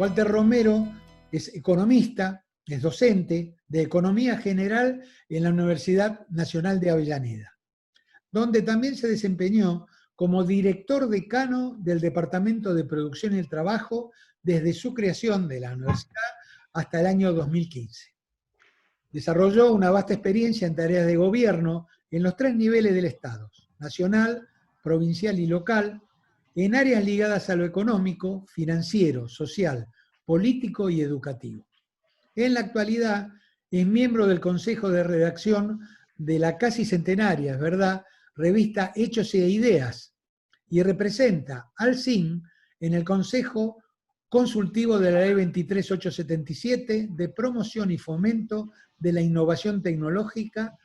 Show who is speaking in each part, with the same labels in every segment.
Speaker 1: Walter Romero es economista, es docente de Economía General en la Universidad Nacional de Avellaneda, donde también se desempeñó como director decano del Departamento de Producción y el Trabajo desde su creación de la universidad hasta el año 2015. Desarrolló una vasta experiencia en tareas de gobierno en los 3 niveles del Estado: nacional, provincial y local, en áreas ligadas a lo económico, financiero, social, político y educativo. En la actualidad es miembro del Consejo de Redacción de la casi centenaria, es verdad, revista Hechos e Ideas, y representa al CIN en el Consejo Consultivo de la Ley 23877 de promoción y fomento de la innovación tecnológica,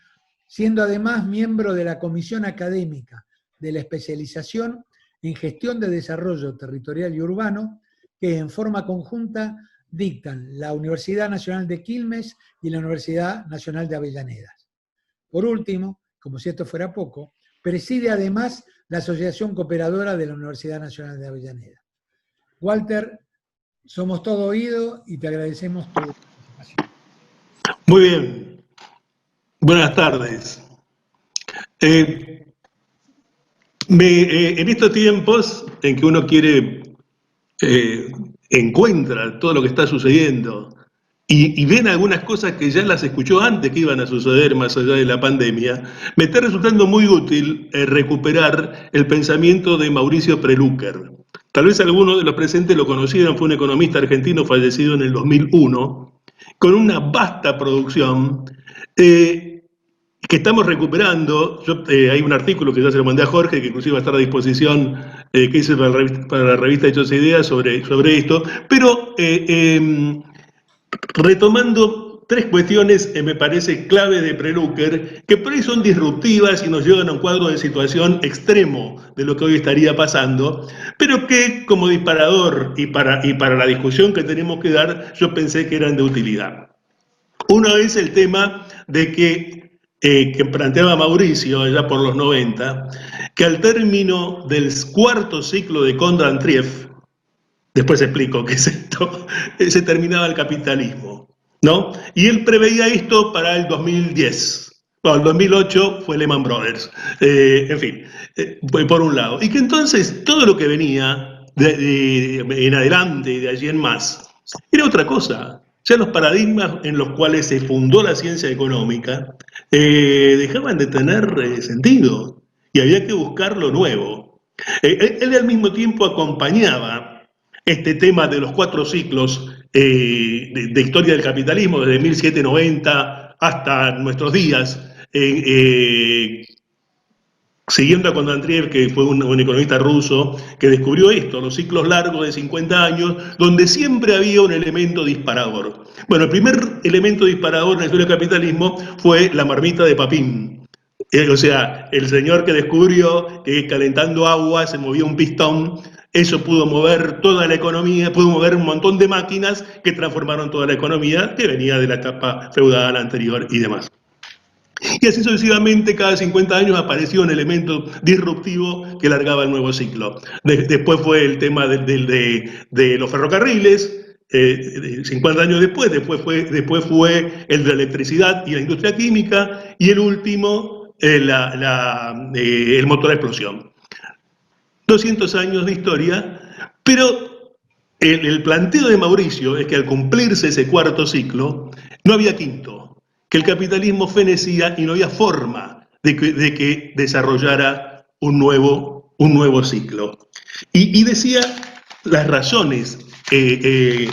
Speaker 1: siendo además miembro de la Comisión Académica de la Especialización en Gestión de Desarrollo Territorial y Urbano, que en forma conjunta dictan la Universidad Nacional de Quilmes y la Universidad Nacional de Avellaneda. Por último, como si esto fuera poco, preside además la Asociación Cooperadora de la Universidad Nacional de Avellaneda. Walter, somos todo oído y te agradecemos tu participación.
Speaker 2: Muy bien. Buenas tardes. En estos tiempos en que uno encuentra todo lo que está sucediendo y ven algunas cosas que ya las escuchó antes que iban a suceder más allá de la pandemia, me está resultando muy útil recuperar el pensamiento de Mauricio Prelucker. Tal vez algunos de los presentes lo conocieron, fue un economista argentino fallecido en el 2001, con una vasta producción que estamos recuperando. Hay un artículo que ya se lo mandé a Jorge, que inclusive va a estar a disposición, que hice para la revista Hechos e Ideas sobre esto, pero retomando 3 cuestiones me parece clave de Prelucker, que por ahí son disruptivas y nos llevan a un cuadro de situación extremo de lo que hoy estaría pasando, pero que como disparador y para la discusión que tenemos que dar, yo pensé que eran de utilidad. Una es el tema de que planteaba Mauricio allá por los 90, que al término del 4º ciclo de Kondratiev, después explico qué es esto, se terminaba el capitalismo, ¿no? Y él preveía esto para el 2010. Bueno, el 2008 fue Lehman Brothers, en fin, por un lado. Y que entonces todo lo que venía en adelante y de allí en más era otra cosa. Ya los paradigmas en los cuales se fundó la ciencia económica dejaban de tener sentido y había que buscar lo nuevo. Él al mismo tiempo acompañaba este tema de los 4 ciclos de historia del capitalismo, desde 1790 hasta nuestros días, siguiendo a Kondratiev, que fue un economista ruso, que descubrió esto, los ciclos largos de 50 años, donde siempre había un elemento disparador. Bueno, el primer elemento disparador en la historia del capitalismo fue la marmita de Papin. O sea, el señor que descubrió que calentando agua se movía un pistón. Eso pudo mover toda la economía, pudo mover un montón de máquinas que transformaron toda la economía que venía de la etapa feudal anterior y demás. Y así sucesivamente, cada 50 años apareció un elemento disruptivo que largaba el nuevo ciclo. Después fue el tema de los ferrocarriles, 50 años después fue el de la electricidad y la industria química, y el último, el motor a explosión. 200 años de historia, pero el planteo de Mauricio es que al cumplirse ese 4º ciclo, no había quinto, que el capitalismo fenecía y no había forma de que desarrollara un nuevo ciclo. Y decía las razones, y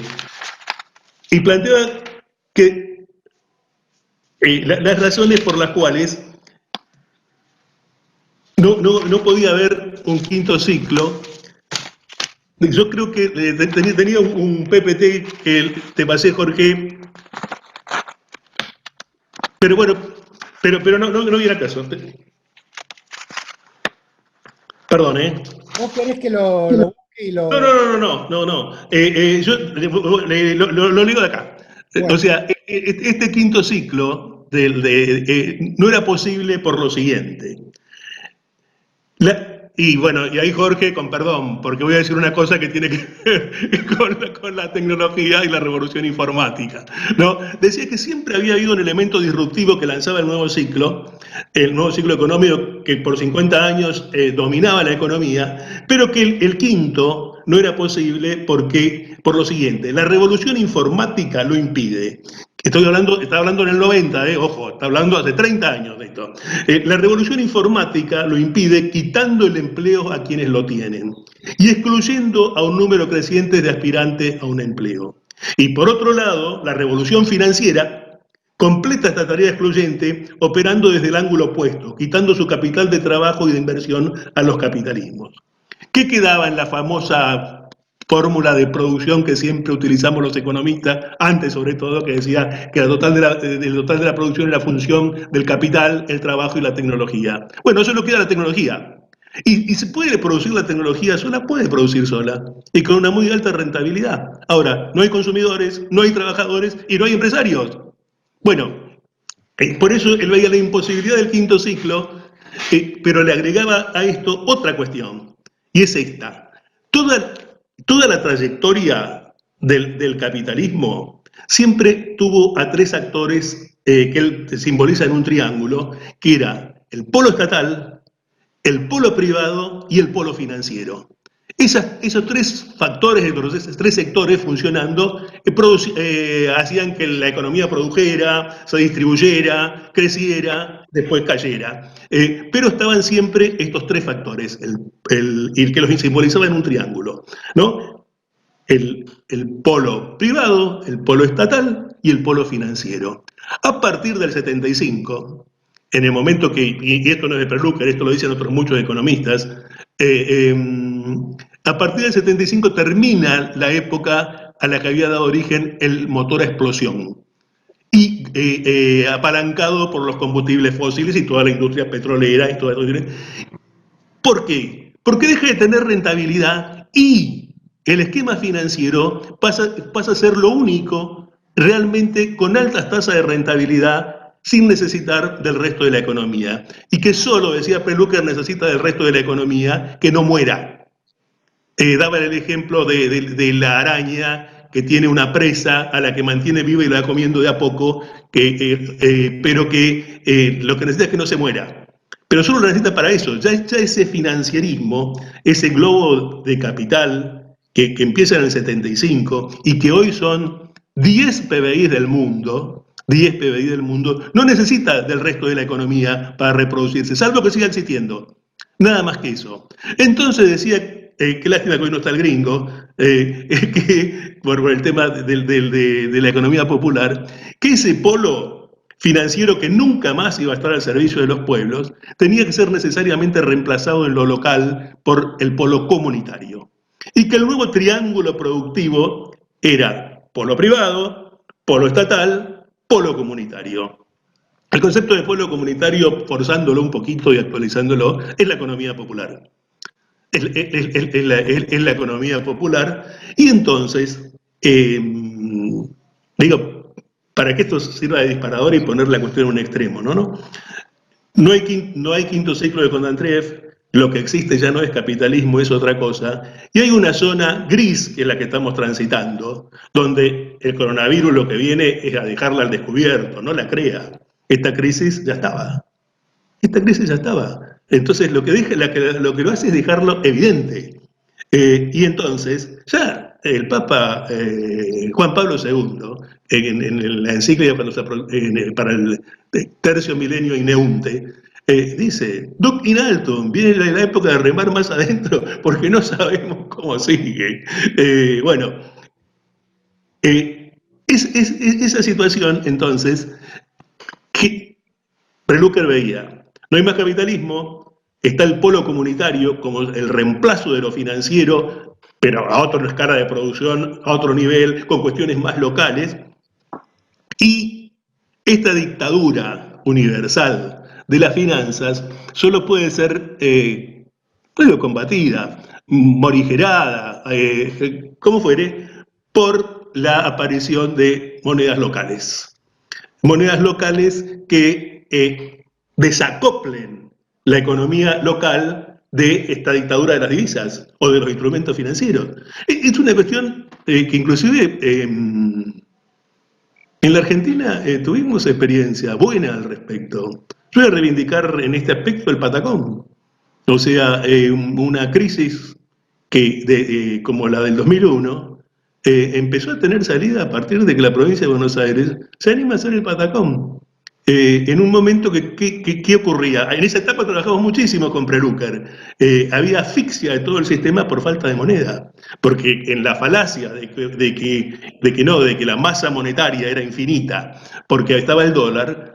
Speaker 2: planteaba que las razones por las cuales no podía haber un 5º ciclo. Yo creo que tenía un PPT que te pasé, Jorge, pero bueno, pero no viene al caso. Perdón,
Speaker 1: ¿Vos querés que lo busque y lo...?
Speaker 2: No. Yo lo digo de acá. Bueno. O sea, este 5º ciclo no era posible por lo siguiente. Y bueno, y ahí Jorge, con perdón, porque voy a decir una cosa que tiene que ver con la tecnología y la revolución informática, ¿no? Decía que siempre había habido un elemento disruptivo que lanzaba el nuevo ciclo económico que por 50 años dominaba la economía, pero que el quinto no era posible porque, por lo siguiente, la revolución informática lo impide. Está hablando en el 90, ojo, está hablando hace 30 años de esto. La revolución informática lo impide quitando el empleo a quienes lo tienen y excluyendo a un número creciente de aspirantes a un empleo. Y por otro lado, la revolución financiera completa esta tarea excluyente operando desde el ángulo opuesto, quitando su capital de trabajo y de inversión a los capitalismos. ¿Qué quedaba en la famosa fórmula de producción que siempre utilizamos los economistas, antes sobre todo, que decía que el total de la producción era función del capital, el trabajo y la tecnología? Bueno, eso es lo que da la tecnología. Y se puede producir la tecnología sola, puede producir sola, y con una muy alta rentabilidad. Ahora, no hay consumidores, no hay trabajadores y no hay empresarios. Bueno, por eso él veía la imposibilidad del quinto ciclo, pero le agregaba a esto otra cuestión, y es esta. Toda la trayectoria del capitalismo siempre tuvo a tres actores que él simboliza en un triángulo, que era el polo estatal, el polo privado y el polo financiero. Esos tres factores, esos tres sectores funcionando, hacían que la economía produjera, se distribuyera, creciera, después cayera. Pero estaban siempre estos tres factores, el que los simbolizaba en un triángulo, ¿no? El polo privado, el polo estatal y el polo financiero. A partir del 75, en el momento que, y esto no es de Perlucker, esto lo dicen otros muchos economistas, a partir del 75 termina la época a la que había dado origen el motor a explosión y apalancado por los combustibles fósiles y toda la industria petrolera y toda la... ¿Por qué? Porque deja de tener rentabilidad y el esquema financiero pasa a ser lo único realmente con altas tasas de rentabilidad sin necesitar del resto de la economía. Y que solo, decía Perlucker, necesita del resto de la economía que no muera. Daba el ejemplo de la araña que tiene una presa a la que mantiene viva y la va comiendo de a poco, pero que lo que necesita es que no se muera. Pero solo lo necesita para eso. Ya ese financierismo, ese globo de capital que empieza en el 75 y que hoy son 10 PBI del mundo, no necesita del resto de la economía para reproducirse, salvo que siga existiendo. Nada más que eso. Entonces decía, qué lástima que hoy no está el gringo, que por el tema de la economía popular, que ese polo financiero que nunca más iba a estar al servicio de los pueblos, tenía que ser necesariamente reemplazado en lo local por el polo comunitario. Y que el nuevo triángulo productivo era polo privado, polo estatal, polo comunitario. El concepto de polo comunitario, forzándolo un poquito y actualizándolo, es la economía popular. Es la economía popular. Y entonces, digo, para que esto sirva de disparador y poner la cuestión en un extremo, ¿no? No hay quinto ciclo de Kondratiev, lo que existe ya no es capitalismo, es otra cosa, y hay una zona gris que es la que estamos transitando, donde el coronavirus lo que viene es a dejarla al descubierto, no la crea. Esta crisis ya estaba. Entonces lo que lo hace es dejarlo evidente. Y entonces ya el Papa Juan Pablo II, en la encíclica para el tercio milenio ineunte, dice, Duc in altum, viene la época de remar más adentro porque no sabemos cómo sigue. Bueno, esa situación entonces que Perlucker veía, no hay más capitalismo, está el polo comunitario como el reemplazo de lo financiero, pero a otra escala de producción, a otro nivel, con cuestiones más locales, y esta dictadura universal de las finanzas solo puede ser combatida, morigerada, como fuere, por la aparición de monedas locales. Monedas locales que desacoplen la economía local de esta dictadura de las divisas o de los instrumentos financieros. Es una cuestión que inclusive en la Argentina tuvimos experiencia buena al respecto. Yo voy a reivindicar en este aspecto el patacón. O sea, una crisis como la del 2001 empezó a tener salida a partir de que la provincia de Buenos Aires se anima a hacer el patacón. En un momento ¿qué ocurría? En esa etapa trabajamos muchísimo con Prelucker. Había asfixia de todo el sistema por falta de moneda, porque en la falacia de que la masa monetaria era infinita, porque estaba el dólar.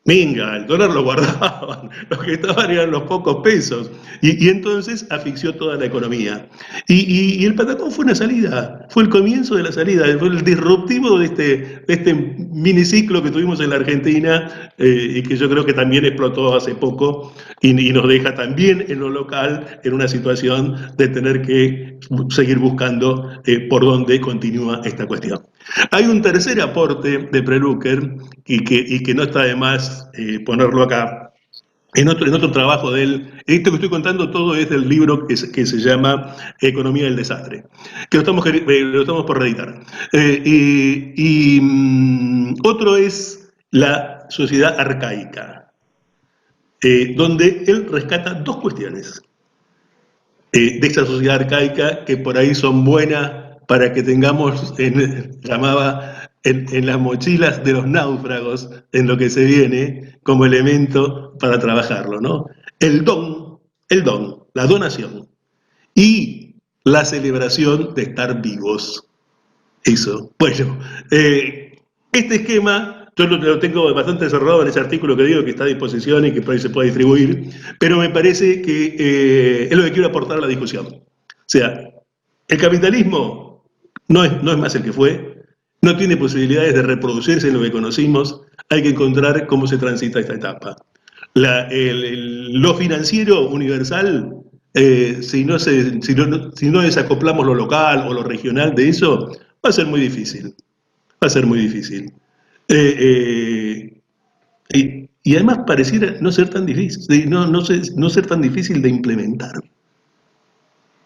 Speaker 2: Venga, el dólar lo guardaban, los que estaban eran los pocos pesos, y entonces asfixió toda la economía. Y el patacón fue una salida, fue el comienzo de la salida, fue el disruptivo de este miniciclo que tuvimos en la Argentina, y que yo creo que también explotó hace poco, y nos deja también en lo local en una situación de tener que seguir buscando por dónde continúa esta cuestión. Hay un tercer aporte de Prelucker y que no está de más ponerlo acá. En otro trabajo de él, esto que estoy contando todo es del libro que se llama Economía del Desastre, que lo estamos por reeditar. Otro es La Sociedad Arcaica, donde él rescata dos cuestiones de esa sociedad arcaica que por ahí son buenas para que tengamos, llamaba, en las mochilas de los náufragos, en lo que se viene, como elemento para trabajarlo, ¿no? El don, la donación y la celebración de estar vivos. Eso. Bueno, este esquema yo lo tengo bastante desarrollado en ese artículo que digo que está a disposición y que por ahí se puede distribuir, pero me parece que es lo que quiero aportar a la discusión. O sea, el capitalismo no es más el que fue, no tiene posibilidades de reproducirse en lo que conocimos, hay que encontrar cómo se transita esta etapa. Lo financiero universal, si no desacoplamos lo local o lo regional de eso, va a ser muy difícil. Va a ser muy difícil. Y además pareciera no ser tan difícil, no ser tan difícil de implementar.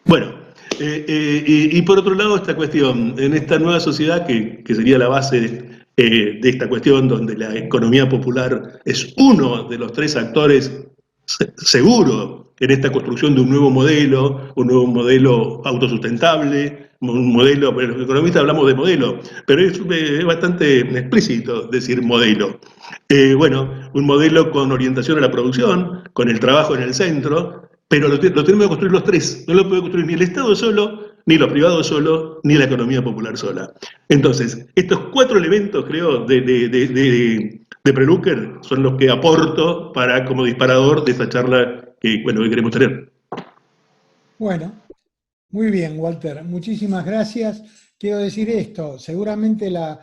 Speaker 2: Bueno, y por otro lado, esta cuestión, en esta nueva sociedad que sería la base de esta cuestión, donde la economía popular es uno de los tres actores seguro en esta construcción de un nuevo modelo autosustentable, un modelo, los economistas hablamos de modelo, pero es bastante explícito decir modelo. Bueno, un modelo con orientación a la producción, con el trabajo en el centro, pero lo tenemos que construir los tres. No lo puede construir ni el Estado solo, ni los privados solo, ni la economía popular sola. Entonces, estos cuatro elementos, creo, de Prelucker son los que aporto como disparador de esta charla que queremos tener.
Speaker 1: Bueno, muy bien, Walter. Muchísimas gracias. Quiero decir esto, seguramente la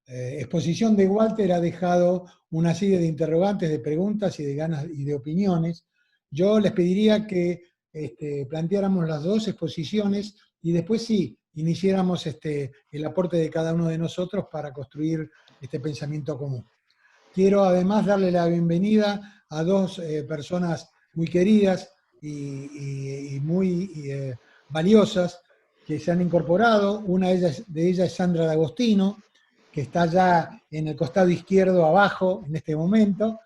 Speaker 1: exposición de Walter ha dejado una serie de interrogantes, de preguntas y de ganas y de opiniones. Yo les pediría que planteáramos las dos exposiciones y después sí, iniciáramos el aporte de cada uno de nosotros para construir este pensamiento común. Quiero además darle la bienvenida a dos personas muy queridas y muy valiosas que se han incorporado. Una de ellas es Sandra D'Agostino, que está ya en el costado izquierdo abajo en este momento,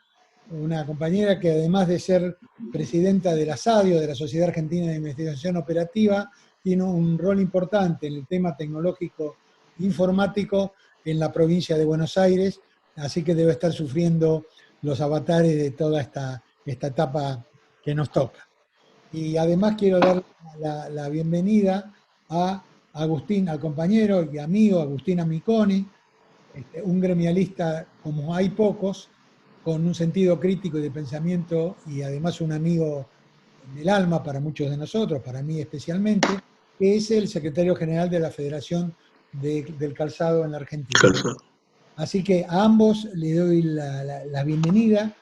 Speaker 1: una compañera que además de ser presidenta de la SADIO, de la Sociedad Argentina de Investigación Operativa, tiene un rol importante en el tema tecnológico informático en la provincia de Buenos Aires, así que debe estar sufriendo los avatares de toda esta etapa que nos toca. Y además quiero dar la bienvenida a Agustín, al compañero y amigo Agustín Amiconi, un gremialista como hay pocos, con un sentido crítico y de pensamiento y además un amigo del alma para muchos de nosotros, para mí especialmente, que es el secretario general de la Federación del Calzado en la Argentina.
Speaker 2: Calzado.
Speaker 1: Así que a ambos le doy la bienvenida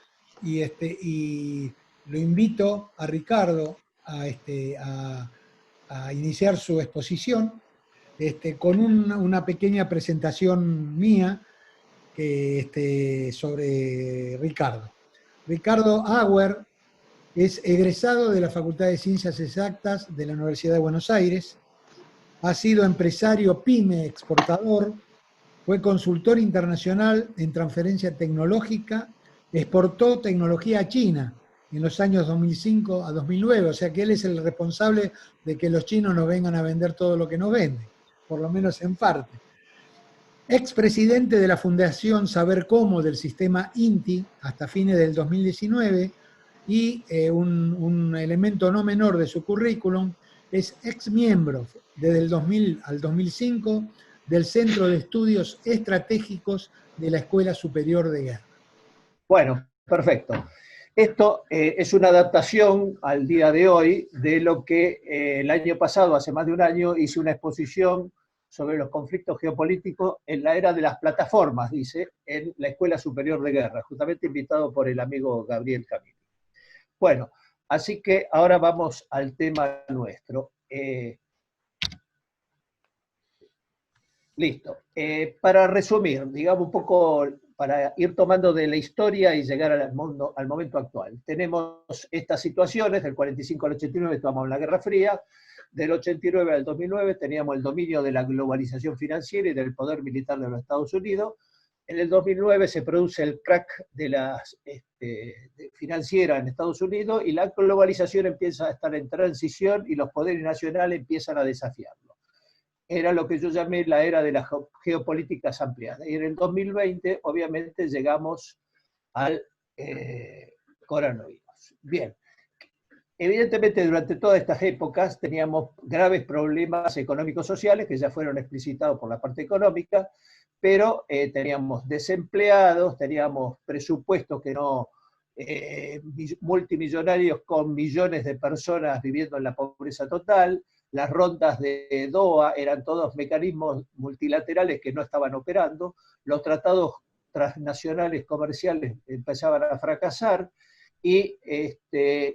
Speaker 1: y lo invito a Ricardo a iniciar su exposición con una pequeña presentación mía sobre Ricardo. Ricardo Auer Es egresado de la Facultad de Ciencias Exactas de la Universidad de Buenos Aires. Ha sido empresario pyme exportador. Fue consultor internacional en transferencia tecnológica. Exportó tecnología a China en los años 2005 a 2009. O sea que él es el responsable de que los chinos nos vengan a vender todo lo que nos venden, por lo menos en parte. Expresidente de la Fundación Saber Cómo del sistema INTI hasta fines del 2019 y un elemento no menor de su currículum es ex miembro desde el 2000 al 2005 del Centro de Estudios Estratégicos de la Escuela Superior de Guerra.
Speaker 3: Bueno, perfecto. Esto es una adaptación al día de hoy de lo que el año pasado, hace más de un año, hice una exposición sobre los conflictos geopolíticos en la era de las plataformas, dice, en la Escuela Superior de Guerra, justamente invitado por el amigo Gabriel Camilo. Bueno, así que ahora vamos al tema nuestro. Listo. Para resumir, digamos un poco, para ir tomando de la historia y llegar al momento actual. Tenemos estas situaciones, del 45 al 89 tomamos la Guerra Fría, del 89 al 2009 teníamos el dominio de la globalización financiera y del poder militar de los Estados Unidos. En el 2009 se produce el crack de la financiera en Estados Unidos y la globalización empieza a estar en transición y los poderes nacionales empiezan a desafiarlo. Era lo que yo llamé la era de las geopolíticas ampliadas. Y en el 2020, obviamente, llegamos al coronavirus. Bien. Evidentemente, durante todas estas épocas teníamos graves problemas económicos sociales que ya fueron explicitados por la parte económica, pero teníamos desempleados, teníamos presupuestos que no, multimillonarios con millones de personas viviendo en la pobreza total, las rondas de Doha eran todos mecanismos multilaterales que no estaban operando, los tratados transnacionales comerciales empezaban a fracasar, y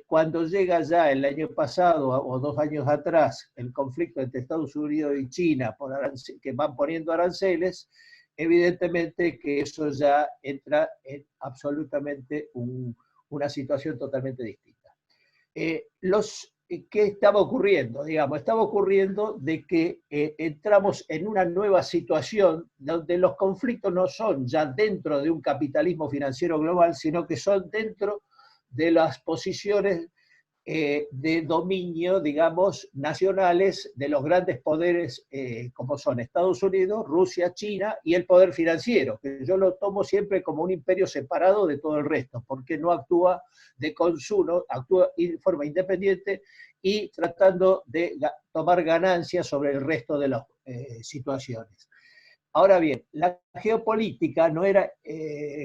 Speaker 3: cuando llega ya el año pasado o 2 años atrás el conflicto entre Estados Unidos y China, que van poniendo aranceles, evidentemente que eso ya entra en absolutamente una situación totalmente distinta. ¿Qué estaba ocurriendo? Digamos, estaba ocurriendo de que entramos en una nueva situación donde los conflictos no son ya dentro de un capitalismo financiero global, sino que son dentro de las posiciones de dominio, digamos, nacionales de los grandes poderes como son Estados Unidos, Rusia, China y el poder financiero, que yo lo tomo siempre como un imperio separado de todo el resto, porque no actúa de consumo, actúa de forma independiente y tratando de tomar ganancias sobre el resto de las situaciones. Ahora bien, la geopolítica no era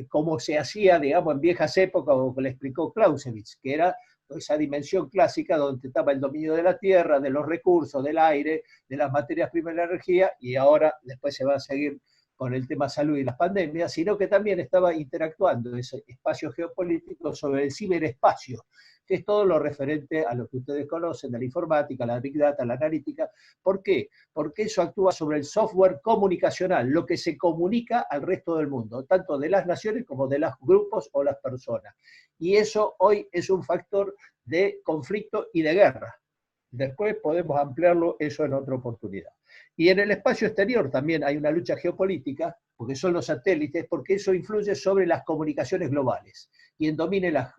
Speaker 3: como se hacía, digamos, en viejas épocas, como le explicó Clausewitz, que era esa dimensión clásica donde estaba el dominio de la tierra, de los recursos, del aire, de las materias primas y la energía, y ahora después se va a seguir con el tema salud y las pandemias, sino que también estaba interactuando ese espacio geopolítico sobre el ciberespacio, que es todo lo referente a lo que ustedes conocen de la informática, la big data, la analítica. ¿Por qué? Porque eso actúa sobre el software comunicacional, lo que se comunica al resto del mundo, tanto de las naciones como de los grupos o las personas. Y eso hoy es un factor de conflicto y de guerra. Después podemos ampliarlo eso en otra oportunidad. Y en el espacio exterior también hay una lucha geopolítica, porque son los satélites, porque eso influye sobre las comunicaciones globales. Quien domine las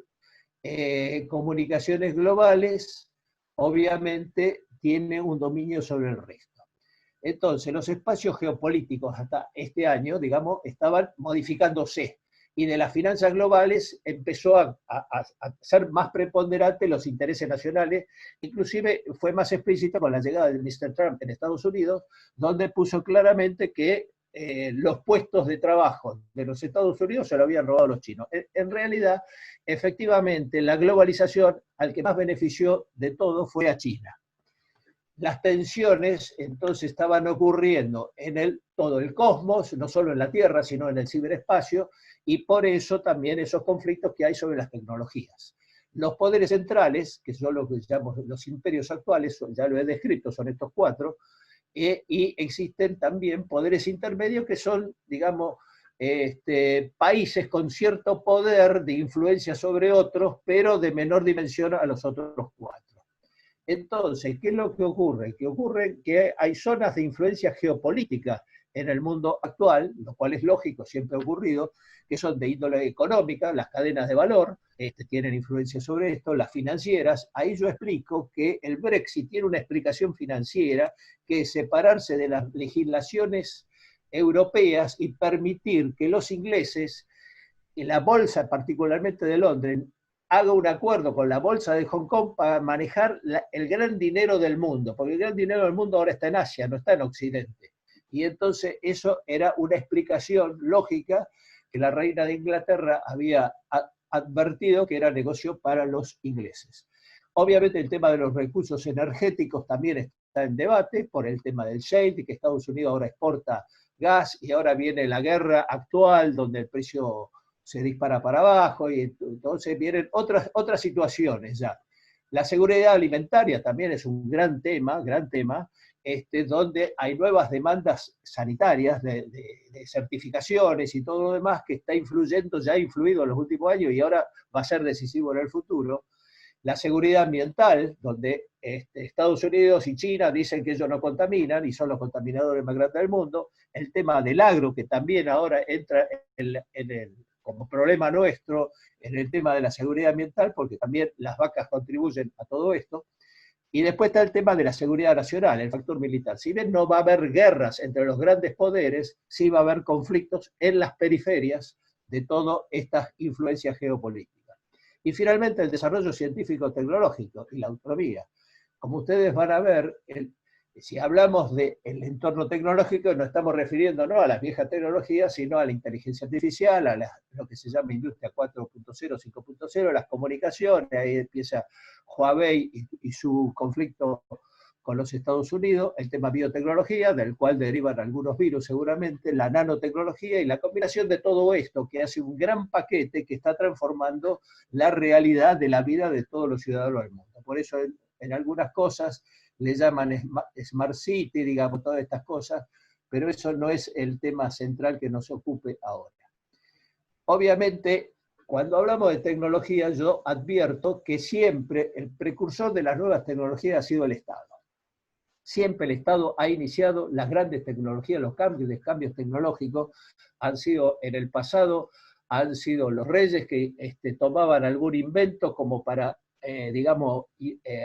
Speaker 3: comunicaciones globales, obviamente, tiene un dominio sobre el resto. Entonces, los espacios geopolíticos hasta este año, digamos, estaban modificándose. Y de las finanzas globales empezó a ser más preponderante los intereses nacionales, inclusive fue más explícito con la llegada de Mr. Trump en Estados Unidos, donde puso claramente que los puestos de trabajo de los Estados Unidos se lo habían robado los chinos. En realidad, efectivamente, la globalización al que más benefició de todo fue a China. Las tensiones entonces estaban ocurriendo en todo el cosmos, no solo en la Tierra, sino en el ciberespacio, y por eso también esos conflictos que hay sobre las tecnologías. Los poderes centrales, que son lo que llamamos los imperios actuales, ya lo he descrito, son estos 4, y existen también poderes intermedios que son, digamos, países con cierto poder de influencia sobre otros, pero de menor dimensión a los otros 4. Entonces, ¿qué es lo que ocurre? Que ocurre que hay zonas de influencia geopolítica en el mundo actual, lo cual es lógico, siempre ha ocurrido, que son de índole económica, las cadenas de valor, tienen influencia sobre esto, las financieras. Ahí yo explico que el Brexit tiene una explicación financiera, que es separarse de las legislaciones europeas y permitir que los ingleses, en la bolsa particularmente de Londres, haga un acuerdo con la bolsa de Hong Kong para manejar el gran dinero del mundo, porque el gran dinero del mundo ahora está en Asia, no está en Occidente. Y entonces eso era una explicación lógica que la reina de Inglaterra había advertido que era negocio para los ingleses. Obviamente el tema de los recursos energéticos también está en debate por el tema del shale, que Estados Unidos ahora exporta gas y ahora viene la guerra actual donde el precio se dispara para abajo y entonces vienen otras situaciones ya. La seguridad alimentaria también es un gran tema, donde hay nuevas demandas sanitarias de certificaciones y todo lo demás que está influyendo, ya ha influido en los últimos años y ahora va a ser decisivo en el futuro. La seguridad ambiental, donde Estados Unidos y China dicen que ellos no contaminan y son los contaminadores más grandes del mundo. El tema del agro, que también ahora entra como problema nuestro en el tema de la seguridad ambiental, porque también las vacas contribuyen a todo esto. Y después está el tema de la seguridad nacional, el factor militar. Si bien no va a haber guerras entre los grandes poderes, sí va a haber conflictos en las periferias de todas estas influencias geopolíticas. Y finalmente el desarrollo científico-tecnológico y la autonomía. Como ustedes van a ver, si hablamos del entorno tecnológico, no estamos refiriendo no a las viejas tecnologías, sino a la inteligencia artificial, a lo que se llama industria 4.0, 5.0, las comunicaciones. Ahí empieza Huawei y su conflicto con los Estados Unidos, el tema biotecnología, del cual derivan algunos virus seguramente, la nanotecnología y la combinación de todo esto, que hace un gran paquete que está transformando la realidad de la vida de todos los ciudadanos del mundo. Por eso en algunas cosas le llaman Smart City, digamos, todas estas cosas, pero eso no es el tema central que nos ocupe ahora. Obviamente, cuando hablamos de tecnología, yo advierto que siempre el precursor de las nuevas tecnologías ha sido el Estado. Siempre el Estado ha iniciado las grandes tecnologías, los cambios tecnológicos han sido en el pasado, han sido los reyes que tomaban algún invento como para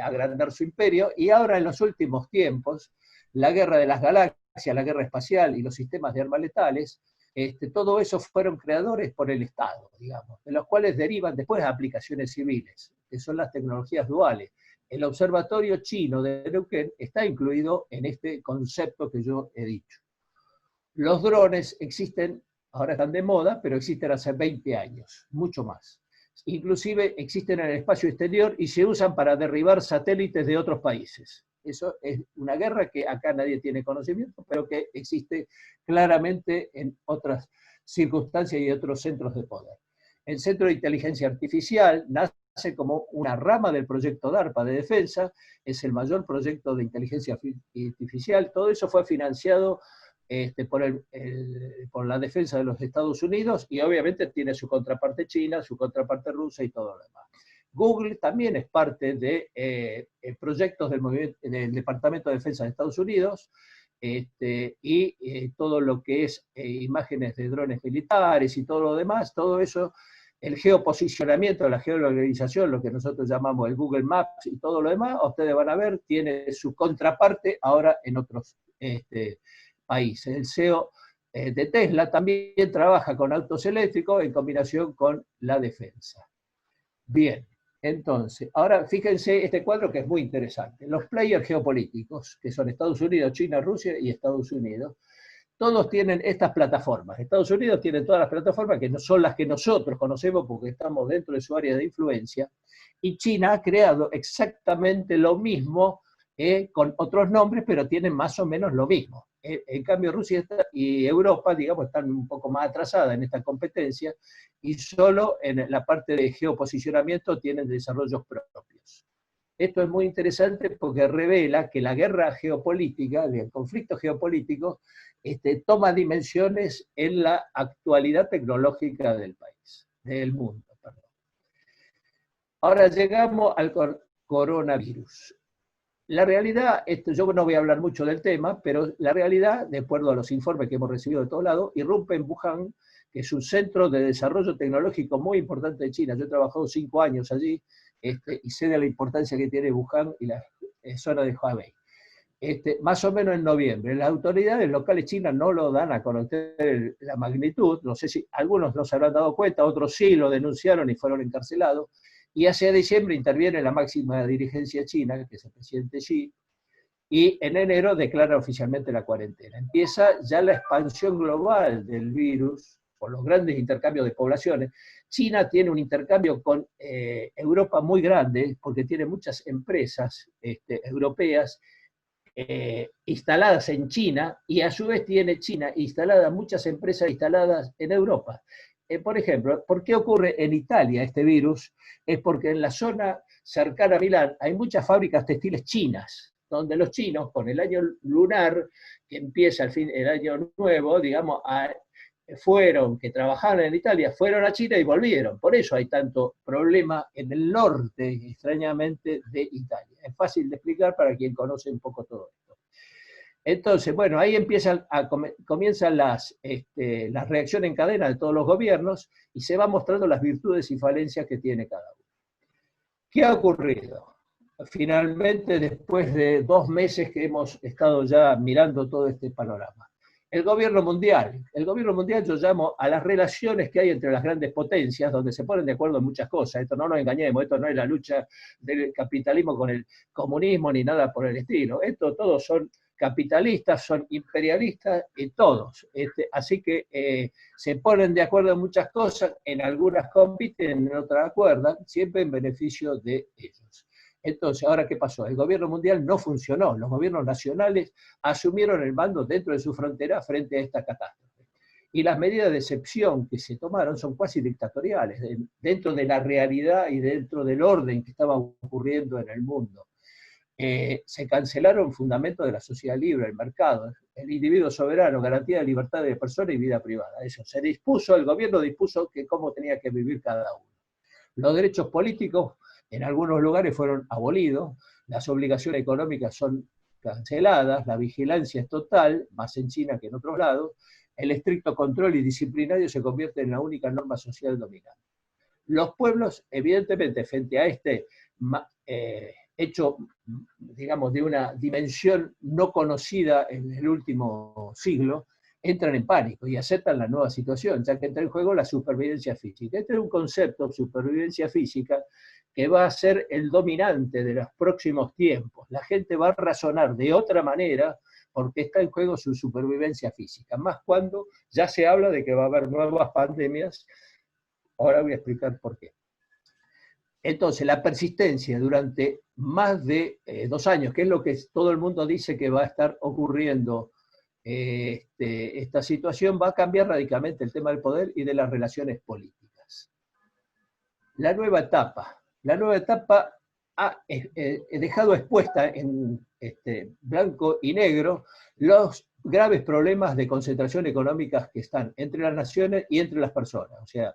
Speaker 3: agrandar su imperio, y ahora en los últimos tiempos, la guerra de las galaxias, la guerra espacial y los sistemas de armas letales, todo eso fueron creadores por el Estado, digamos, de los cuales derivan después aplicaciones civiles, que son las tecnologías duales. El observatorio chino de Neuquén está incluido en este concepto que yo he dicho. Los drones existen, ahora están de moda, pero existen hace 20 años, mucho más. Inclusive existen en el espacio exterior y se usan para derribar satélites de otros países. Eso es una guerra que acá nadie tiene conocimiento, pero que existe claramente en otras circunstancias y otros centros de poder. El Centro de Inteligencia Artificial nace como una rama del proyecto DARPA de defensa, es el mayor proyecto de inteligencia artificial. Todo eso fue financiado por la defensa de los Estados Unidos y obviamente tiene su contraparte china, su contraparte rusa y todo lo demás. Google también es parte de proyectos del Departamento de Defensa de Estados Unidos y todo lo que es imágenes de drones militares y todo lo demás, todo eso, el geoposicionamiento, la geolocalización, lo que nosotros llamamos el Google Maps y todo lo demás, ustedes van a ver, tiene su contraparte ahora en otros países. El CEO de Tesla también trabaja con autos eléctricos en combinación con la defensa. Bien, entonces, ahora fíjense este cuadro que es muy interesante. Los players geopolíticos, que son Estados Unidos, China, Rusia y Estados Unidos, todos tienen estas plataformas. Estados Unidos tiene todas las plataformas que no son las que nosotros conocemos porque estamos dentro de su área de influencia, y China ha creado exactamente lo mismo con otros nombres, pero tienen más o menos lo mismo. En cambio, Rusia y Europa, digamos, están un poco más atrasadas en esta competencia y solo en la parte de geoposicionamiento tienen desarrollos propios. Esto es muy interesante porque revela que la guerra geopolítica, el conflicto geopolítico, toma dimensiones en la actualidad tecnológica del país, del mundo. Perdón. Ahora llegamos al coronavirus. La realidad, yo no voy a hablar mucho del tema, pero la realidad, de acuerdo a los informes que hemos recibido de todos lados, irrumpe en Wuhan, que es un centro de desarrollo tecnológico muy importante de China. Yo he trabajado 5 años allí y sé de la importancia que tiene Wuhan y la zona de Huawei. Más o menos en noviembre. Las autoridades locales chinas no lo dan a conocer la magnitud, no sé si algunos no se habrán dado cuenta, otros sí lo denunciaron y fueron encarcelados. Y hacia diciembre interviene la máxima dirigencia china, que es el presidente Xi, y en enero declara oficialmente la cuarentena. Empieza ya la expansión global del virus, por los grandes intercambios de poblaciones. China tiene un intercambio con Europa muy grande, porque tiene muchas empresas europeas instaladas en China, y a su vez tiene China instaladas muchas empresas instaladas en Europa. Por ejemplo, ¿por qué ocurre en Italia este virus? Es porque en la zona cercana a Milán hay muchas fábricas textiles chinas, donde los chinos, con el año lunar, que empieza el año nuevo, digamos, que trabajaban en Italia, fueron a China y volvieron. Por eso hay tanto problema en el norte, extrañamente, de Italia. Es fácil de explicar para quien conoce un poco todo esto. Entonces, bueno, ahí comienzan las reacciones en cadena de todos los gobiernos y se van mostrando las virtudes y falencias que tiene cada uno. ¿Qué ha ocurrido? Finalmente, después de 2 meses que hemos estado ya mirando todo este panorama. El gobierno mundial yo llamo a las relaciones que hay entre las grandes potencias, donde se ponen de acuerdo en muchas cosas. Esto no nos engañemos, esto no es la lucha del capitalismo con el comunismo ni nada por el estilo. Esto todos son capitalistas, son imperialistas y todos. Así que se ponen de acuerdo en muchas cosas, en algunas compiten, en otras acuerdan, siempre en beneficio de ellos. Entonces, ¿ahora qué pasó? El gobierno mundial no funcionó, los gobiernos nacionales asumieron el mando dentro de su frontera frente a esta catástrofe. Y las medidas de excepción que se tomaron son casi dictatoriales, dentro de la realidad y dentro del orden que estaba ocurriendo en el mundo. Se cancelaron fundamentos de la sociedad libre, el mercado, el individuo soberano, garantía de libertad de persona y vida privada. Eso se dispuso, el gobierno dispuso que cómo tenía que vivir cada uno. Los derechos políticos en algunos lugares fueron abolidos, las obligaciones económicas son canceladas, la vigilancia es total, más en China que en otros lados, el estricto control y disciplinario se convierte en la única norma social dominante. Los pueblos, evidentemente, frente a este hecho, digamos, de una dimensión no conocida en el último siglo, entran en pánico y aceptan la nueva situación, ya que entra en juego la supervivencia física. Este es un concepto, supervivencia física, que va a ser el dominante de los próximos tiempos. La gente va a razonar de otra manera porque está en juego su supervivencia física, más cuando ya se habla de que va a haber nuevas pandemias. Ahora voy a explicar por qué. Entonces, la persistencia durante más de 2 años, que es lo que todo el mundo dice que va a estar ocurriendo, esta situación va a cambiar radicalmente el tema del poder y de las relaciones políticas. La nueva etapa ha dejado expuesta en blanco y negro los graves problemas de concentración económica que están entre las naciones y entre las personas. O sea,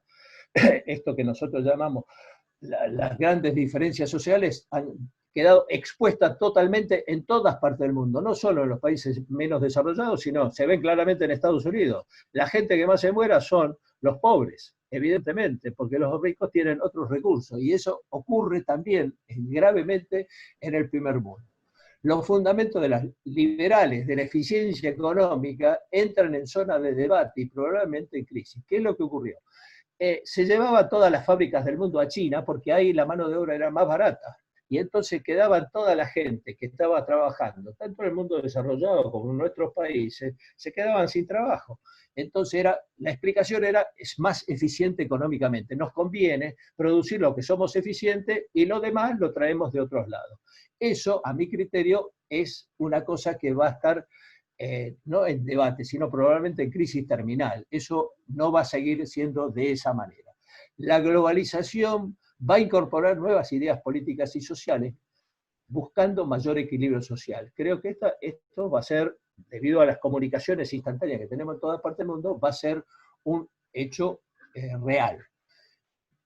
Speaker 3: esto que nosotros llamamos las grandes diferencias sociales han quedado expuestas totalmente en todas partes del mundo, no solo en los países menos desarrollados, sino se ven claramente en Estados Unidos. La gente que más se muera son los pobres, evidentemente, porque los ricos tienen otros recursos, y eso ocurre también gravemente en el primer mundo. Los fundamentos de las liberales, de la eficiencia económica, entran en zona de debate y probablemente en crisis. ¿Qué es lo que ocurrió? Se llevaba todas las fábricas del mundo a China porque ahí la mano de obra era más barata. Y entonces quedaba toda la gente que estaba trabajando, tanto en el mundo desarrollado como en nuestros países, se quedaban sin trabajo. Entonces la explicación era, es más eficiente económicamente. Nos conviene producir lo que somos eficientes y lo demás lo traemos de otros lados. Eso, a mi criterio, es una cosa que va a estar no en debate, sino probablemente en crisis terminal. Eso no va a seguir siendo de esa manera. La globalización va a incorporar nuevas ideas políticas y sociales buscando mayor equilibrio social. Creo que esto va a ser, debido a las comunicaciones instantáneas que tenemos en toda parte del mundo, va a ser un hecho real.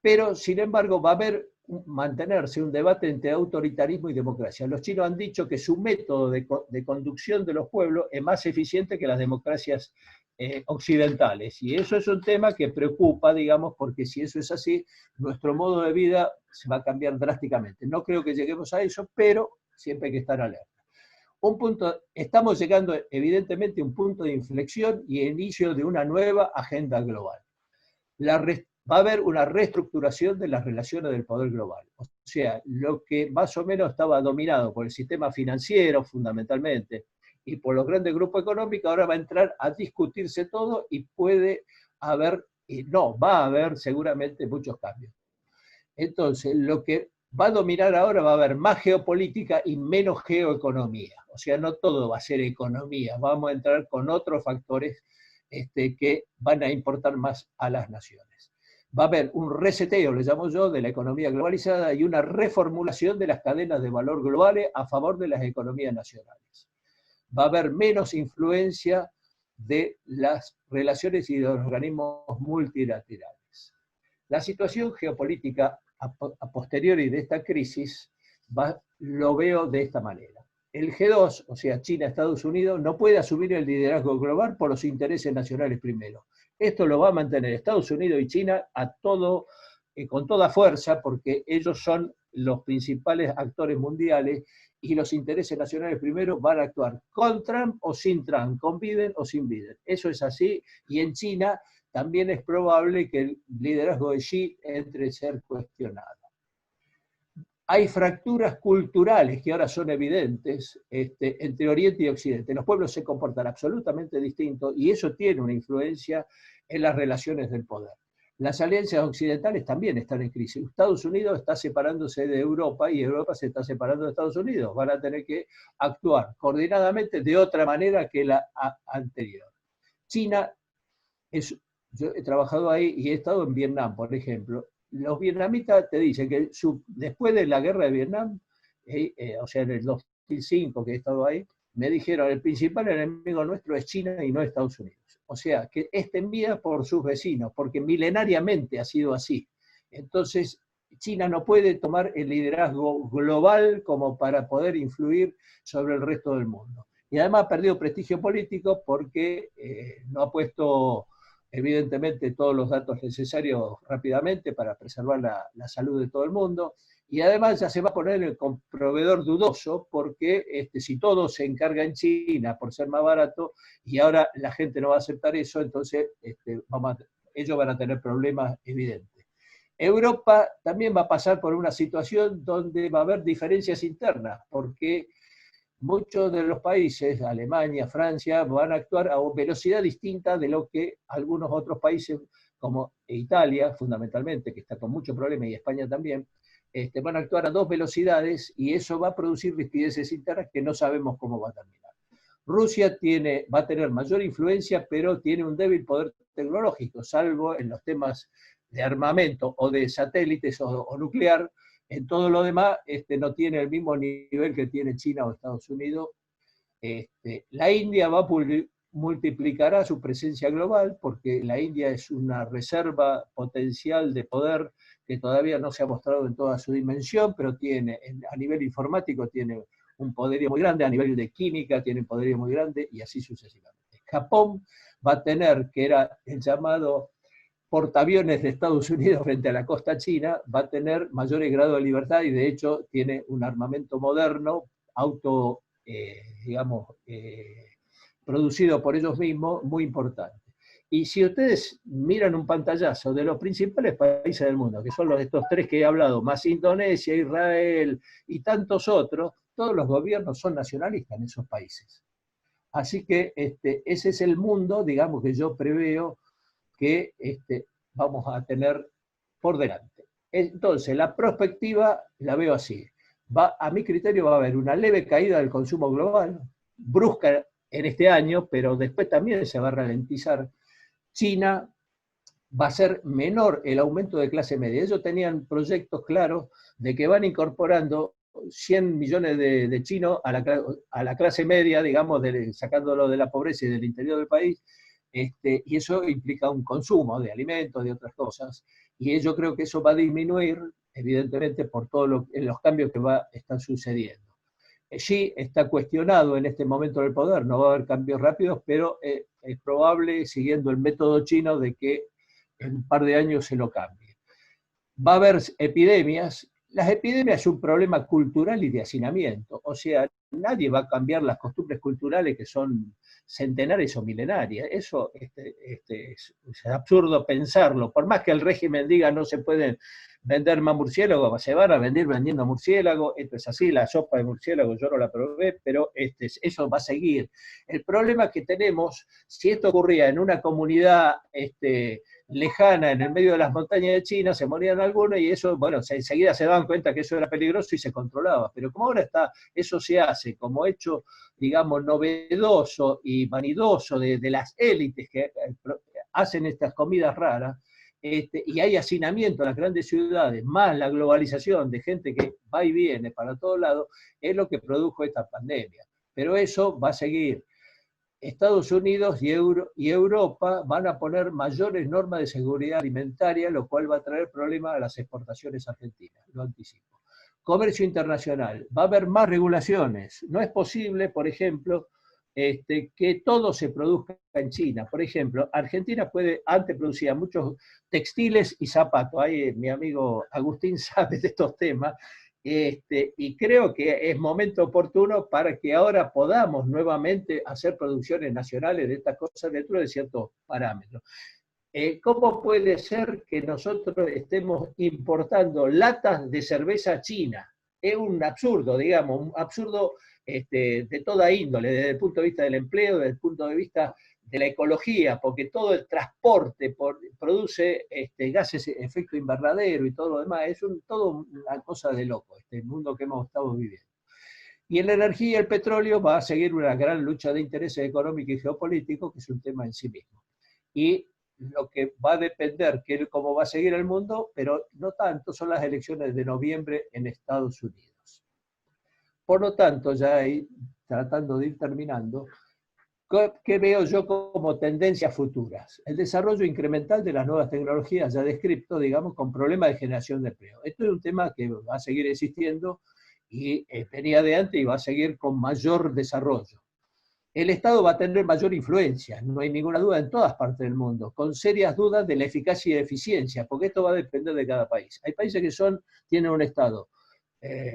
Speaker 3: Pero, sin embargo, va a mantenerse un debate entre autoritarismo y democracia. Los chinos han dicho que su método de conducción de los pueblos es más eficiente que las democracias occidentales. Y eso es un tema que preocupa, digamos, porque si eso es así, nuestro modo de vida se va a cambiar drásticamente. No creo que lleguemos a eso, pero siempre hay que estar alerta. Estamos llegando evidentemente a un punto de inflexión y inicio de una nueva agenda global. Va a haber una reestructuración de las relaciones del poder global. O sea, lo que más o menos estaba dominado por el sistema financiero fundamentalmente y por los grandes grupos económicos, ahora va a entrar a discutirse todo y va a haber seguramente muchos cambios. Entonces, lo que va a dominar ahora va a haber más geopolítica y menos geoeconomía. O sea, no todo va a ser economía, vamos a entrar con otros factores que van a importar más a las naciones. Va a haber un reseteo, le llamo yo, de la economía globalizada y una reformulación de las cadenas de valor globales a favor de las economías nacionales. Va a haber menos influencia de las relaciones y de los organismos multilaterales. La situación geopolítica a posteriori de esta crisis lo veo de esta manera. El G2, o sea, China, Estados Unidos, no puede asumir el liderazgo global por los intereses nacionales primero. Esto lo va a mantener Estados Unidos y China con toda fuerza, porque ellos son los principales actores mundiales y los intereses nacionales primero van a actuar con Trump o sin Trump, con Biden o sin Biden. Eso es así, y en China también es probable que el liderazgo de Xi entre a ser cuestionado. Hay fracturas culturales que ahora son evidentes entre Oriente y Occidente. Los pueblos se comportan absolutamente distintos y eso tiene una influencia en las relaciones del poder. Las alianzas occidentales también están en crisis. Estados Unidos está separándose de Europa y Europa se está separando de Estados Unidos. Van a tener que actuar coordinadamente de otra manera que la anterior. China, yo he trabajado ahí y he estado en Vietnam, por ejemplo. Los vietnamitas te dicen que después de la guerra de Vietnam, o sea, en el 2005 que he estado ahí, me dijeron el principal enemigo nuestro es China y no Estados Unidos. O sea, que es temida por sus vecinos, porque milenariamente ha sido así. Entonces, China no puede tomar el liderazgo global como para poder influir sobre el resto del mundo. Y además ha perdido prestigio político porque no ha puesto, evidentemente, todos los datos necesarios rápidamente para preservar la salud de todo el mundo. Y además ya se va a poner con proveedor dudoso porque si todo se encarga en China por ser más barato y ahora la gente no va a aceptar eso, entonces ellos van a tener problemas evidentes. Europa también va a pasar por una situación donde va a haber diferencias internas porque muchos de los países, Alemania, Francia, van a actuar a velocidad distinta de lo que algunos otros países, como Italia, fundamentalmente, que está con muchos problemas, y España también, van a actuar a dos velocidades y eso va a producir rispideces internas que no sabemos cómo va a terminar. Rusia va a tener mayor influencia, pero tiene un débil poder tecnológico, salvo en los temas de armamento o de satélites o nuclear. En todo lo demás no tiene el mismo nivel que tiene China o Estados Unidos. La India multiplicará su presencia global porque la India es una reserva potencial de poder que todavía no se ha mostrado en toda su dimensión, pero a nivel informático tiene un poderío muy grande, a nivel de química tiene un poderío muy grande y así sucesivamente. Japón va a tener, que era el llamado portaaviones de Estados Unidos frente a la costa china, va a tener mayores grados de libertad y de hecho tiene un armamento moderno, producido por ellos mismos, muy importante. Y si ustedes miran un pantallazo de los principales países del mundo, que son estos tres que he hablado, más Indonesia, Israel y tantos otros, todos los gobiernos son nacionalistas en esos países. Así que ese es el mundo, digamos, que yo preveo que vamos a tener por delante. Entonces, la perspectiva la veo así. A mi criterio va a haber una leve caída del consumo global, brusca en este año, pero después también se va a ralentizar. China va a ser menor el aumento de clase media. Ellos tenían proyectos claros de que van incorporando 100 millones de chinos a la clase media, digamos, sacándolo de la pobreza y del interior del país, y eso implica un consumo de alimentos, de otras cosas, y yo creo que eso va a disminuir, evidentemente, por todos los cambios que están sucediendo. Xi está cuestionado en este momento del poder, no va a haber cambios rápidos, pero es probable, siguiendo el método chino, de que en un par de años se lo cambie. Va a haber epidemias. Las epidemias son un problema cultural y de hacinamiento, o sea, nadie va a cambiar las costumbres culturales que son centenarias o milenarias. Eso es absurdo pensarlo, por más que el régimen diga no se pueden vender más murciélagos, se van a vendiendo murciélagos, esto es así, la sopa de murciélago yo no la probé, pero eso va a seguir. El problema que tenemos, si esto ocurría en una comunidad lejana, en el medio de las montañas de China, se morían algunos y eso, bueno, enseguida se daban cuenta que eso era peligroso y se controlaba, pero como ahora eso se hace como hecho, digamos, novedoso y vanidoso de las élites que hacen estas comidas raras, y hay hacinamiento en las grandes ciudades, más la globalización de gente que va y viene para todos lados, es lo que produjo esta pandemia. Pero eso va a seguir. Estados Unidos y Europa van a poner mayores normas de seguridad alimentaria, lo cual va a traer problemas a las exportaciones argentinas, lo anticipo. Comercio internacional, va a haber más regulaciones. No es posible, por ejemplo, que todo se produzca en China. Por ejemplo, Argentina antes producía muchos textiles y zapatos. Ahí mi amigo Agustín sabe de estos temas. Y creo que es momento oportuno para que ahora podamos nuevamente hacer producciones nacionales de estas cosas dentro de ciertos parámetros. ¿Cómo puede ser que nosotros estemos importando latas de cerveza china? Es un absurdo, digamos, un absurdo de toda índole, desde el punto de vista del empleo, desde el punto de vista de la ecología, porque todo el transporte produce gases de efecto invernadero y todo lo demás, es todo una cosa de loco, el mundo que hemos estado viviendo. Y en la energía, el petróleo va a seguir una gran lucha de intereses económicos y geopolíticos, que es un tema en sí mismo. Y lo que va a depender cómo va a seguir el mundo, pero no tanto, son las elecciones de noviembre en Estados Unidos. Por lo tanto, ya ahí, tratando de ir terminando, ¿qué veo yo como tendencias futuras? El desarrollo incremental de las nuevas tecnologías ya descrito, digamos, con problemas de generación de empleo. Esto es un tema que va a seguir existiendo y venía de antes y va a seguir con mayor desarrollo. El Estado va a tener mayor influencia, no hay ninguna duda, en todas partes del mundo, con serias dudas de la eficacia y eficiencia, porque esto va a depender de cada país. Hay países que tienen un Estado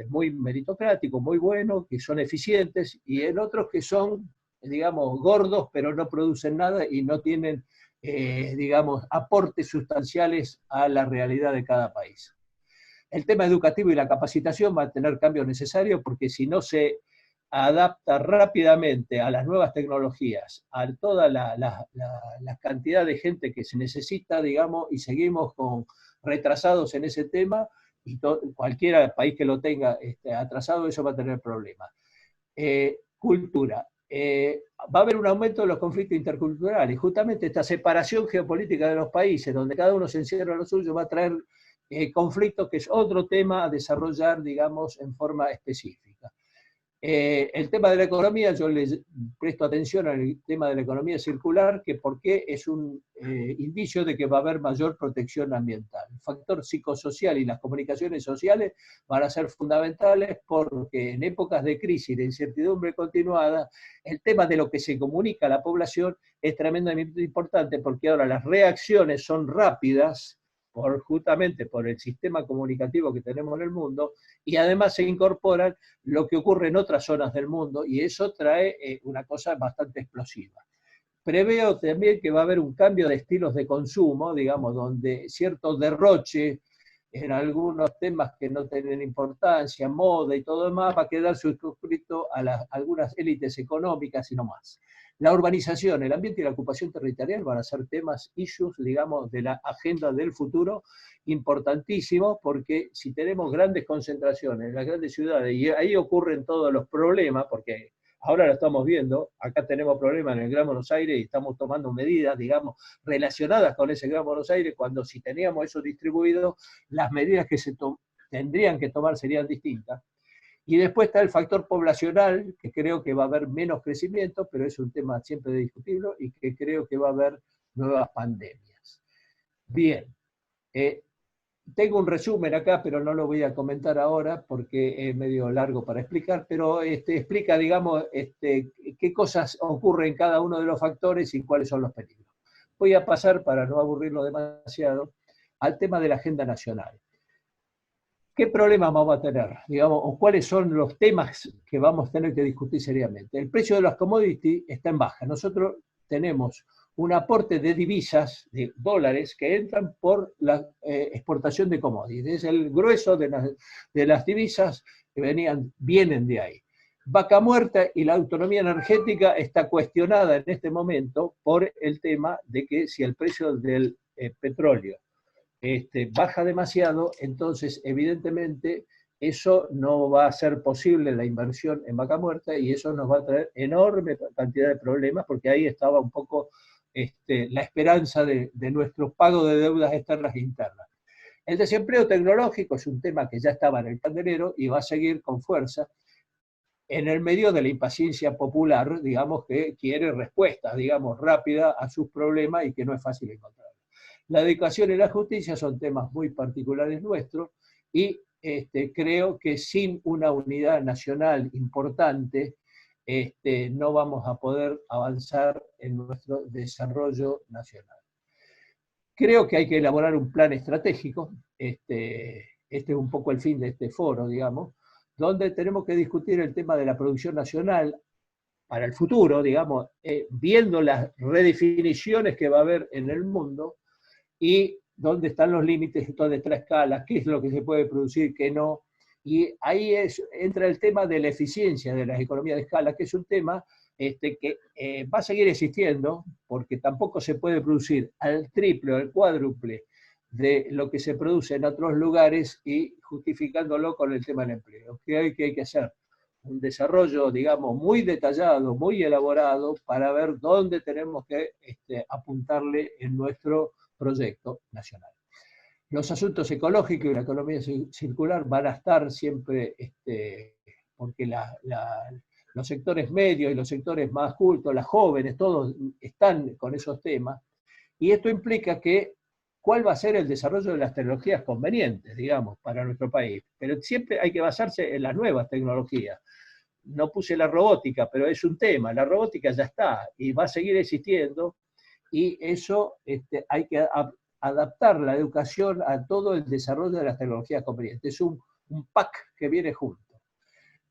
Speaker 3: muy meritocrático, muy bueno, que son eficientes, y en otros que son, digamos, gordos, pero no producen nada y no tienen, digamos, aportes sustanciales a la realidad de cada país. El tema educativo y la capacitación va a tener cambios necesarios porque si no se adapta rápidamente a las nuevas tecnologías, a toda la cantidad de gente que se necesita, digamos, y seguimos retrasados en ese tema, y cualquier país que lo tenga atrasado, eso va a tener problemas. Cultura. Va a haber un aumento de los conflictos interculturales. Justamente esta separación geopolítica de los países, donde cada uno se encierra en lo suyo, va a traer conflictos, que es otro tema a desarrollar, digamos, en forma específica. El tema de la economía, yo les presto atención al tema de la economía circular, que porque es un indicio de que va a haber mayor protección ambiental. El factor psicosocial y las comunicaciones sociales van a ser fundamentales porque en épocas de crisis y de incertidumbre continuada, el tema de lo que se comunica a la población es tremendamente importante porque ahora las reacciones son rápidas, justamente por el sistema comunicativo que tenemos en el mundo, y además se incorporan lo que ocurre en otras zonas del mundo, y eso trae una cosa bastante explosiva. Preveo también que va a haber un cambio de estilos de consumo, digamos, donde cierto derroche en algunos temas que no tienen importancia, moda y todo demás, va a quedar circunscrito a algunas élites económicas y no más. La urbanización, el ambiente y la ocupación territorial van a ser temas, issues, digamos, de la agenda del futuro, importantísimos, porque si tenemos grandes concentraciones en las grandes ciudades, y ahí ocurren todos los problemas, porque ahora lo estamos viendo, acá tenemos problemas en el Gran Buenos Aires y estamos tomando medidas, digamos, relacionadas con ese Gran Buenos Aires, cuando si teníamos eso distribuido, las medidas que se tendrían que tomar serían distintas. Y después está el factor poblacional, que creo que va a haber menos crecimiento, pero es un tema siempre discutible, y que creo que va a haber nuevas pandemias. Bien, tengo un resumen acá, pero no lo voy a comentar ahora porque es medio largo para explicar, pero explica, digamos, qué cosas ocurren en cada uno de los factores y cuáles son los peligros. Voy a pasar, para no aburrirlo demasiado, al tema de la agenda nacional. ¿Qué problemas vamos a tener? Digamos, o cuáles son los temas que vamos a tener que discutir seriamente. El precio de las commodities está en baja. Nosotros tenemos un aporte de divisas, de dólares, que entran por la exportación de commodities. Es el grueso de las divisas que vienen de ahí. Vaca muerta y la autonomía energética está cuestionada en este momento por el tema de que si el precio del petróleo baja demasiado, entonces evidentemente eso no va a ser posible la inversión en vaca muerta y eso nos va a traer enorme cantidad de problemas porque ahí estaba un poco la esperanza de nuestro pago de deudas externas e internas. El desempleo tecnológico es un tema que ya estaba en el candelero y va a seguir con fuerza en el medio de la impaciencia popular, digamos, que quiere respuestas, digamos, rápidas a sus problemas y que no es fácil encontrar. La educación y la justicia son temas muy particulares nuestros y creo que sin una unidad nacional importante no vamos a poder avanzar en nuestro desarrollo nacional. Creo que hay que elaborar un plan estratégico, este es un poco el fin de este foro, digamos, donde tenemos que discutir el tema de la producción nacional para el futuro, digamos, viendo las redefiniciones que va a haber en el mundo, y dónde están los límites, dónde está la escala, qué es lo que se puede producir, qué no. Y ahí entra el tema de la eficiencia de las economías de escala, que es un tema que va a seguir existiendo, porque tampoco se puede producir al triple o al cuádruple de lo que se produce en otros lugares y justificándolo con el tema del empleo. Que hay que hacer un desarrollo, digamos, muy detallado, muy elaborado, para ver dónde tenemos que apuntarle en nuestro proyecto nacional. Los asuntos ecológicos y la economía circular van a estar siempre, porque los sectores medios y los sectores más cultos, las jóvenes, todos están con esos temas, y esto implica que cuál va a ser el desarrollo de las tecnologías convenientes, digamos, para nuestro país. Pero siempre hay que basarse en las nuevas tecnologías. No puse la robótica, pero es un tema, la robótica ya está y va a seguir existiendo, y eso hay que adaptar la educación a todo el desarrollo de las tecnologías convenientes. Es un pack que viene junto.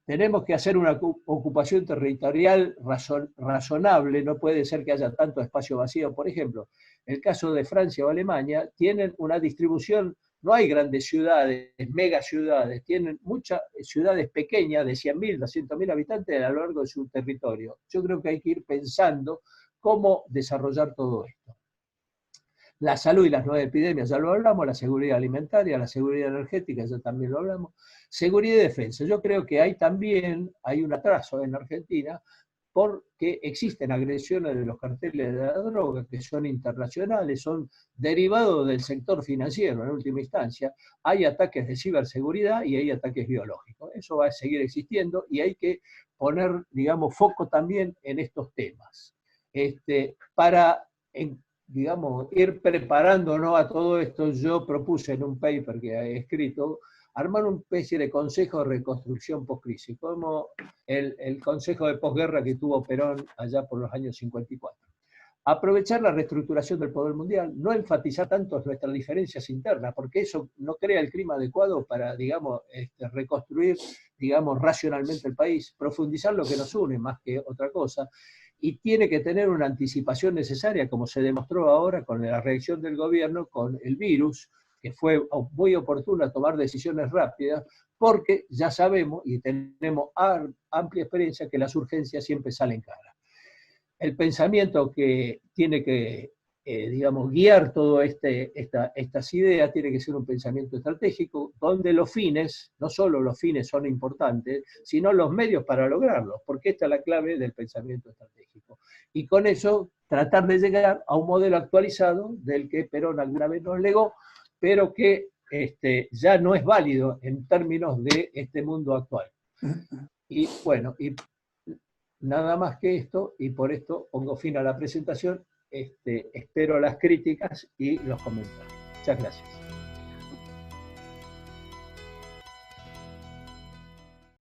Speaker 3: Tenemos que hacer una ocupación territorial razonable, no puede ser que haya tanto espacio vacío. Por ejemplo, el caso de Francia o Alemania tienen una distribución, no hay grandes ciudades, megaciudades, tienen muchas ciudades pequeñas de 100.000, 200.000 habitantes a lo largo de su territorio. Yo creo que hay que ir pensando cómo desarrollar todo esto. La salud y las nuevas epidemias, ya lo hablamos, la seguridad alimentaria, la seguridad energética, ya también lo hablamos. Seguridad y defensa, yo creo que hay un atraso en Argentina porque existen agresiones de los carteles de la droga que son internacionales, son derivados del sector financiero en última instancia. Hay ataques de ciberseguridad y hay ataques biológicos. Eso va a seguir existiendo y hay que poner, digamos, foco también en estos temas. Para, digamos, ir preparándonos a todo esto, yo propuse en un paper que he escrito armar una especie de consejo de reconstrucción post-crisis, como el consejo de posguerra que tuvo Perón allá por los años 54. Aprovechar la reestructuración del poder mundial, no enfatizar tanto nuestras diferencias internas, porque eso no crea el clima adecuado para, digamos, reconstruir, digamos, racionalmente el país, profundizar lo que nos une más que otra cosa, y tiene que tener una anticipación necesaria, como se demostró ahora con la reacción del gobierno con el virus, que fue muy oportuna tomar decisiones rápidas, porque ya sabemos y tenemos amplia experiencia que las urgencias siempre salen caras. El pensamiento que tiene que, digamos, guiar todas estas ideas tiene que ser un pensamiento estratégico, donde los fines, no solo los fines son importantes, sino los medios para lograrlos, porque esta es la clave del pensamiento estratégico. Y con eso tratar de llegar a un modelo actualizado del que Perón alguna vez nos legó, pero que ya no es válido en términos de este mundo actual. Y bueno, y nada más que esto, y por esto pongo fin a la presentación. Espero las críticas y los comentarios. Muchas gracias.